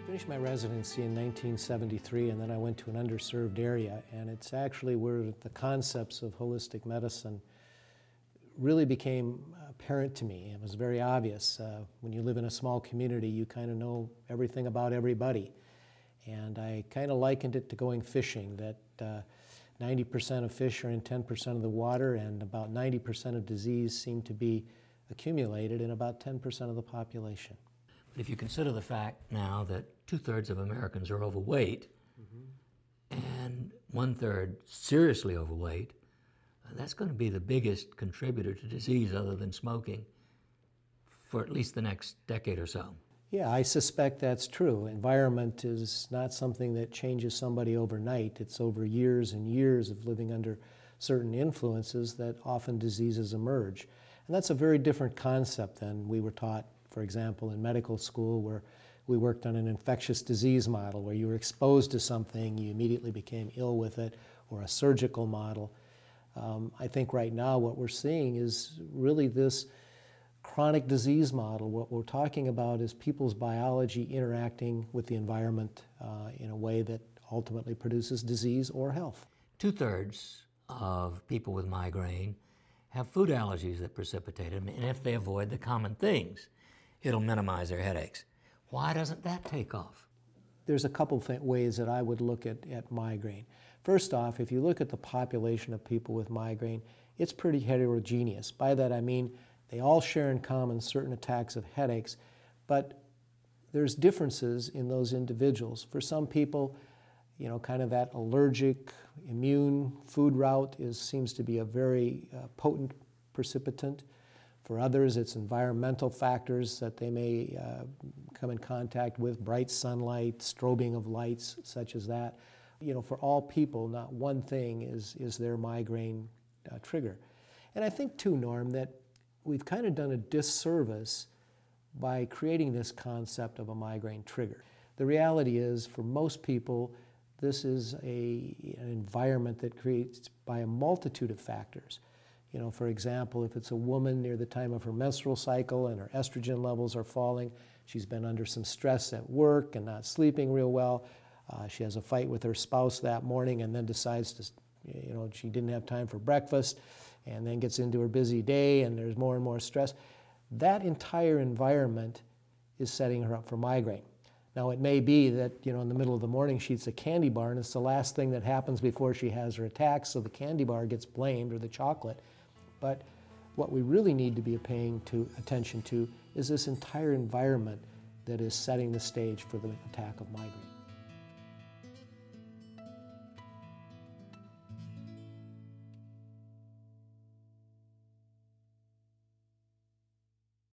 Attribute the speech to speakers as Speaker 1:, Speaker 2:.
Speaker 1: Finished my residency in 1973, and then I went to an underserved area, and it's actually where the concepts of holistic medicine really became apparent to me. It was very obvious. When you live in a small community, you kind of know everything about everybody. And I kind of likened it to going fishing, that 90% of fish are in 10% of the water, and about 90% of disease seem to be accumulated in about 10% of the population.
Speaker 2: If you consider the fact now that 2/3 of Americans are overweight, and 1/3 seriously overweight, that's going to be the biggest contributor to disease other than smoking for at least the next decade or so.
Speaker 1: Yeah, I suspect that's true. Environment is not something that changes somebody overnight. It's over years and years of living under certain influences that often diseases emerge. And that's a very different concept than we were taught, for example, in medical school, where we worked on an infectious disease model, where you were exposed to something, you immediately became ill with it, or a surgical model. I think right now what we're seeing is really this chronic disease model. What we're talking about is people's biology interacting with the environment in a way that ultimately produces disease or health.
Speaker 2: 2/3 of people with migraine have food allergies that precipitate them, and if they avoid the common things, it'll minimize their headaches. Why doesn't that take off?
Speaker 1: There's a couple ways that I would look at migraine. First off, if you look at the population of people with migraine, it's pretty heterogeneous. By that I mean they all share in common certain attacks of headaches, but there's differences in those individuals. For some people, kind of that allergic, immune food route seems to be a very potent precipitant. For others, it's environmental factors that they may come in contact with, bright sunlight, strobing of lights, such as that. For all people, not one thing is their migraine trigger. And I think too, Norm, that we've kind of done a disservice by creating this concept of a migraine trigger. The reality is, for most people, this is an environment that creates by a multitude of factors. For example, if it's a woman near the time of her menstrual cycle and her estrogen levels are falling, she's been under some stress at work and not sleeping real well, she has a fight with her spouse that morning and then decides to, she didn't have time for breakfast, and then gets into her busy day and there's more and more stress. That entire environment is setting her up for migraine. Now, it may be that, in the middle of the morning she eats a candy bar and it's the last thing that happens before she has her attack, so the candy bar gets blamed, or the chocolate. But what we really need to be paying attention to is this entire environment that is setting the stage for the attack of migraine.